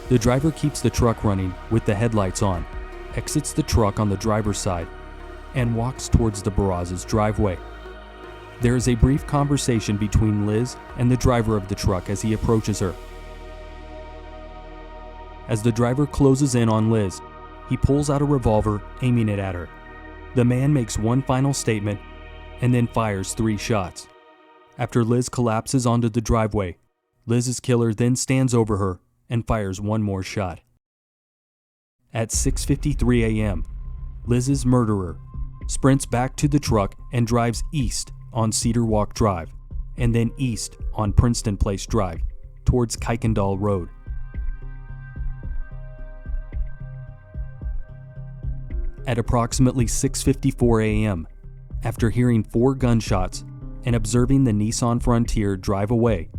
The driver keeps the truck running with the headlights on, exits the truck on the driver's side, and walks towards the Barraza's driveway. There is a brief conversation between Liz and the driver of the truck as he approaches her. As the driver closes in on Liz, he pulls out a revolver, aiming it at her. The man makes one final statement and then fires 3 shots. After Liz collapses onto the driveway, Liz's killer then stands over her and fires one more shot. At 6:53 a.m., Liz's murderer sprints back to the truck and drives east on Cedar Walk Drive and then east on Princeton Place Drive towards Kuykendall Road. At approximately 6:54 a.m., after hearing 4 gunshots and observing the Nissan Frontier drive away,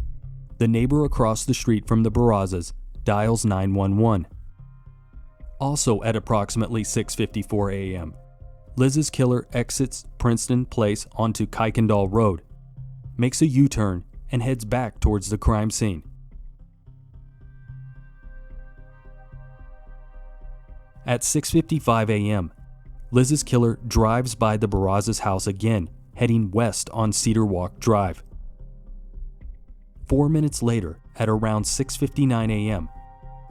the neighbor across the street from the Barrazas dials 911. Also at approximately 6:54 a.m., Liz's killer exits Princeton Place onto Kuykendall Road, makes a U-turn, and heads back towards the crime scene. At 6:55 a.m., Liz's killer drives by the Barraza's house again, heading west on Cedar Walk Drive. 4 minutes later, at around 6:59 a.m.,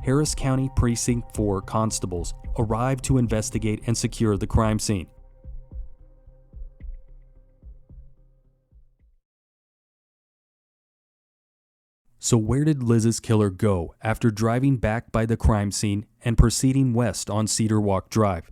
Harris County Precinct 4 constables arrive to investigate and secure the crime scene. So where did Liz's killer go after driving back by the crime scene and proceeding west on Cedar Walk Drive?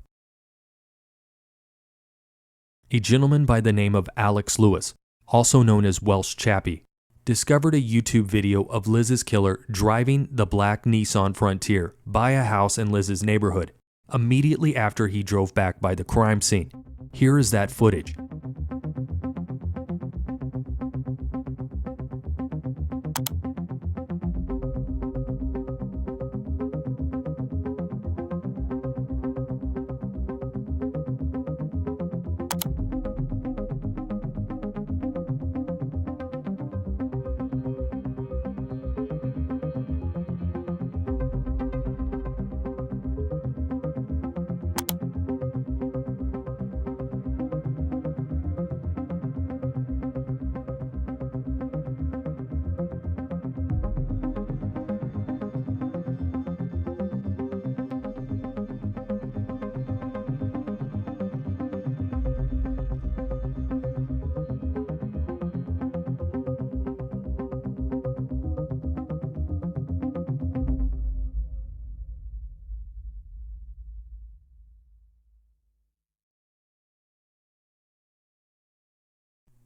A gentleman by the name of Alex Lewis, also known as Welsh Chappie, discovered a YouTube video of Liz's killer driving the black Nissan Frontier by a house in Liz's neighborhood immediately after he drove back by the crime scene. Here is that footage.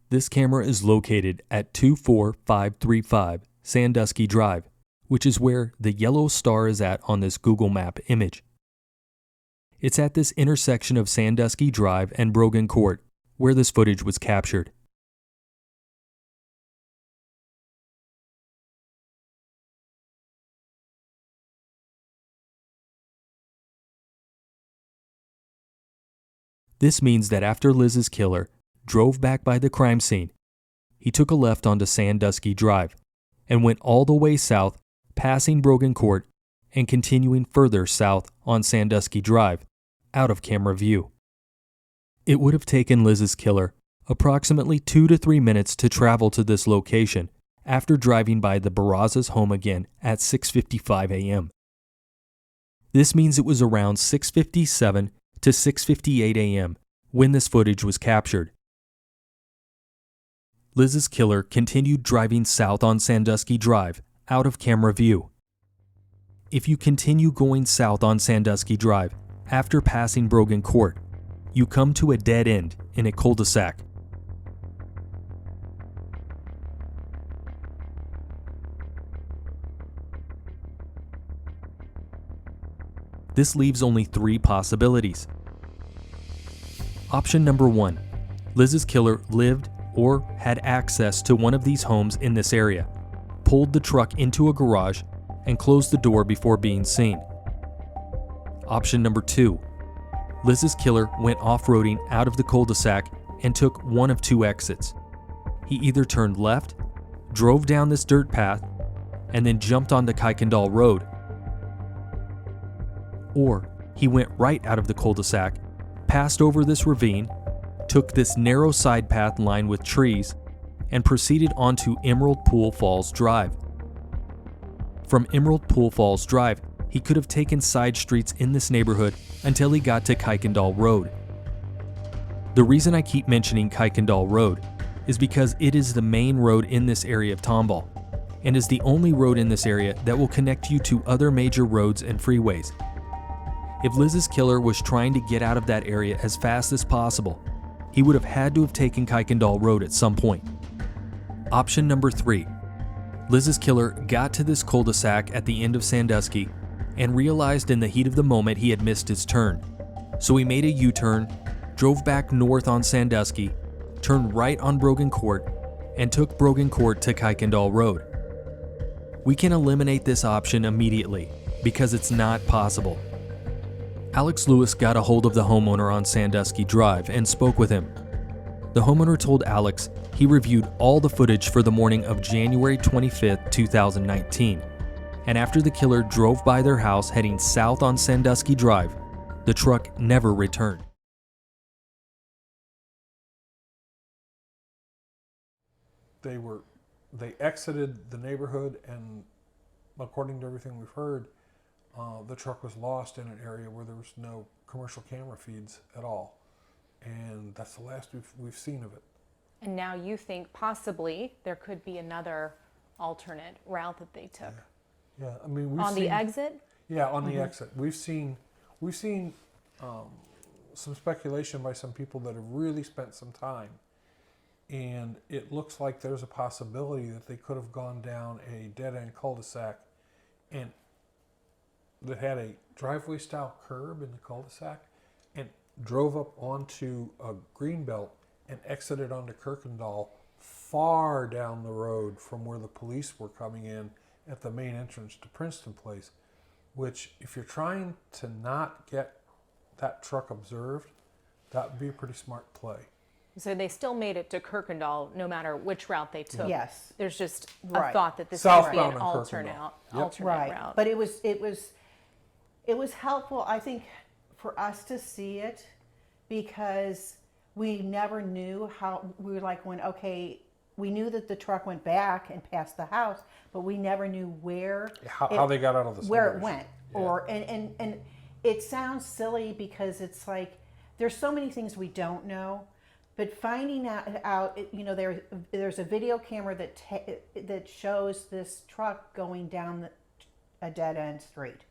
This camera is located at 24535 Sandusky Drive, which is where the yellow star is at on this Google Map image. It's at this intersection of Sandusky Drive and Brogan Court where this footage was captured. This means that after Liz's killer drove back by the crime scene, he took a left onto Sandusky Drive and went all the way south, passing Brogan Court and continuing further south on Sandusky Drive, out of camera view. It would have taken Liz's killer approximately 2 to 3 minutes to travel to this location after driving by the Barraza's home again at 6:55 a.m. This means it was around 6:57 to 6:58 a.m. when this footage was captured. Liz's killer continued driving south on Sandusky Drive, out of camera view. If you continue going south on Sandusky Drive after passing Brogan Court, you come to a dead end in a cul-de-sac. This leaves only 3 possibilities. Option number 1, Liz's killer lived or had access to one of these homes in this area, pulled the truck into a garage, and closed the door before being seen. Option number 2, Liz's killer went off-roading out of the cul-de-sac and took one of 2 exits. He either turned left, drove down this dirt path, and then jumped onto Kuykendall Road, Or he went right out of the cul-de-sac, passed over this ravine, took this narrow side path lined with trees, and proceeded onto Emerald Pool Falls Drive. From Emerald Pool Falls Drive, he could have taken side streets in this neighborhood until he got to Kuykendall Road. The reason I keep mentioning Kuykendall Road is because it is the main road in this area of Tomball, and is the only road in this area that will connect you to other major roads and freeways. If Liz's killer was trying to get out of that area as fast as possible, he would have had to have taken Kuykendall Road at some point. Option number 3. Liz's killer got to this cul-de-sac at the end of Sandusky and realized in the heat of the moment he had missed his turn. So he made a U-turn, drove back north on Sandusky, turned right on Brogan Court, and took Brogan Court to Kuykendall Road. We can eliminate this option immediately because it's not possible. Alex Lewis got a hold of the homeowner on Sandusky Drive and spoke with him. The homeowner told Alex he reviewed all the footage for the morning of January 25, 2019, and after the killer drove by their house heading south on Sandusky Drive, the truck never returned. They exited the neighborhood, and according to everything we've heard, the truck was lost in an area where there was no commercial camera feeds at all, and that's the last we've seen of it. And now you think possibly there could be another alternate route that they took. Yeah, I mean, we've on seen, the exit. Yeah, on the exit, we've seen some speculation by some people that have really spent some time, and it looks like there's a possibility that they could have gone down a dead-end cul-de-sac and that had a driveway-style curb in the cul-de-sac and drove up onto a greenbelt and exited onto Kuykendall far down the road from where the police were coming in at the main entrance to Princeton Place, which, if you're trying to not get that truck observed, that would be a pretty smart play. So they still made it to Kuykendall no matter which route they took. Yes. There's just Right. a thought that this Southbound could be an on alternate Kuykendall. Right. route. But it was helpful, I think, for us to see it because we never knew how, we were like, we knew that the truck went back and past the house, but we never knew How they got out of the where it suburbs. went. Yeah. Or and it sounds silly because it's like there's so many things we don't know, but finding out there's a video camera that shows this truck going down a dead end street,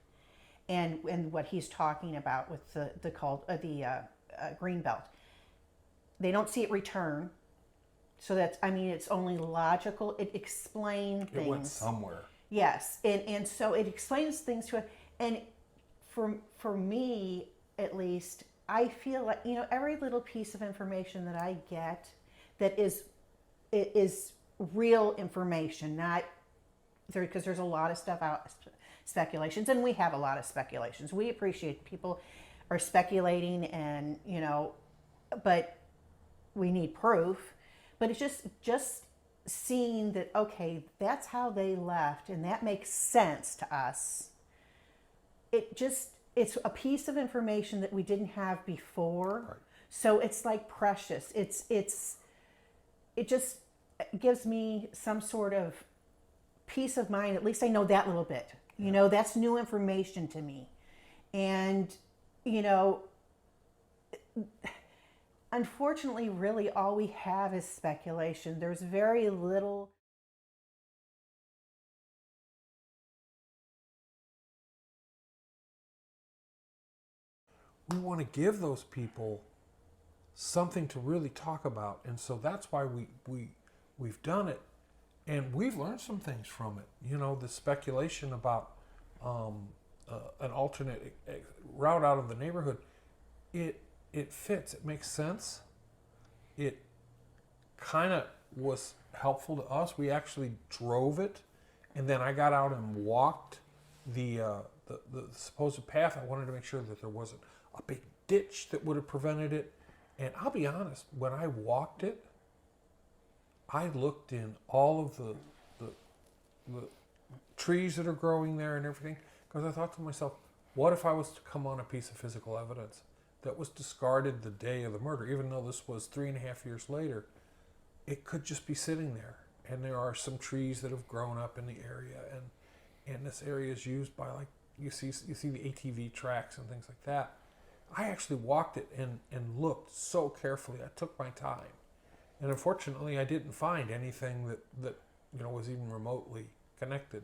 and what he's talking about with the green belt. They don't see it return. So it's only logical. It explains things. It went somewhere. Yes, and so it explains things to it. And for me, at least, I feel like every little piece of information that I get that is real information, not there, because there's a lot of stuff out, speculations, and we have a lot of speculations. We appreciate people are speculating, and but we need proof. But it's just seeing that, okay, that's how they left, and that makes sense to us. It's a piece of information that we didn't have before. Right. So it's like precious. It just gives me some sort of peace of mind. At least I know that little bit. That's new information to me. And, unfortunately, really all we have is speculation. There's very little. We want to give those people something to really talk about, and so that's why we've done it, and we've learned some things from it. The speculation about an alternate route out of the neighborhood, it fits. It makes sense. It kind of was helpful to us. We actually drove it, and then I got out and walked the supposed path. I wanted to make sure that there wasn't a big ditch that would have prevented it. And I'll be honest, when I walked it, I looked in all of the trees that are growing there and everything, because I thought to myself, What if I was to come on a piece of physical evidence that was discarded the day of the murder, even though this was 3.5 years later? It could just be sitting there. And there are some trees that have grown up in the area, and this area is used by, like, you see the ATV tracks and things like that. I actually walked it and looked so carefully. I took my time. And unfortunately, I didn't find anything that was even remotely connected.